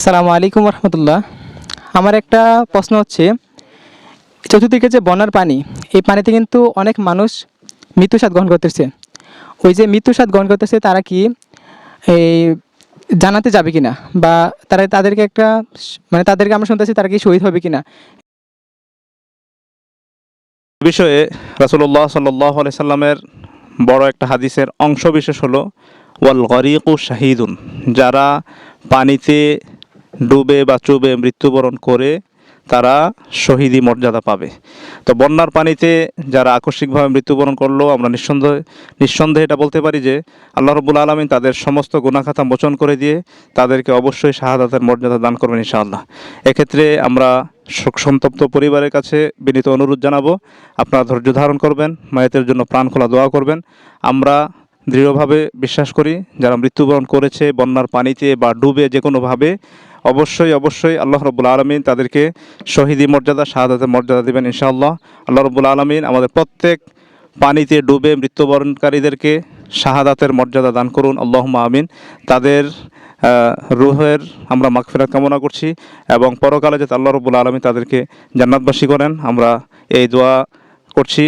আসসালামু আলাইকুম রহমতুল্লাহ। আমার একটা প্রশ্ন হচ্ছে, চতুর্দিকে যে বন্যার পানি, এই পানিতে কিন্তু অনেক মানুষ মৃত্যুস্বাদ গ্রহণ করতেছে। ওই যে মৃত্যুস্বাদ গ্রহণ করতেছে, তারা কি এই জানাতে যাবে কিনা, বা তারা তাদেরকে একটা মানে তাদেরকে আমরা শুনতেছি তারা কি শহীদ হবে কিনা? বিষয়ে রাসূলুল্লাহ সাল্লাল্লাহু আলাইহি সাল্লামের বড় একটা হাদিসের অংশ বিশেষ হলো ওয়াল গরিকু শাহিদুন, যারা পানিতে ডুবে বা চুবে মৃত্যুবরণ করে তারা শহীদি মর্যাদা পাবে। তো বন্যার পানিতে যারা আকস্মিকভাবে মৃত্যুবরণ করলো, আমরা নিঃসন্দেহে এটা বলতে পারি যে আল্লাহ রাব্বুল আলামিন তাদের সমস্ত গুনাহ-খাতা মোচন করে দিয়ে তাদেরকে অবশ্যই শাহাদাতের মর্যাদা দান করবেন ইনশাআল্লাহ। এক্ষেত্রে আমরা শোকসন্তপ্ত পরিবারের কাছে বিনীত অনুরোধ জানাবো, আপনারা ধৈর্য ধারণ করবেন, মায়েতের জন্য প্রাণ খোলা দোয়া করবেন। আমরা দৃঢ়ভাবে বিশ্বাস করি যারা মৃত্যুবরণ করেছে বন্যার পানিতে বা ডুবে যে কোনোভাবে, অবশ্যই আল্লাহ রাব্বুল আলামিন তাদেরকে শহীদি মর্যাদা, শাহাদাতের মর্যাদা দেবেন ইনশাআল্লাহ। আল্লাহ রাব্বুল আলামিন আমাদের প্রত্যেক পানিতে ডুবে মৃত্যুবরণকারীদেরকে শাহাদাতের মর্যাদা দান করুন, আল্লাহুম্মা আমিন। তাদের রুহের আমরা মাগফিরাত কামনা করছি এবং পরকালে যাতে আল্লাহ রাব্বুল আলামিন তাদেরকে জান্নাতবাসী করেন, আমরা এই দোয়া করছি।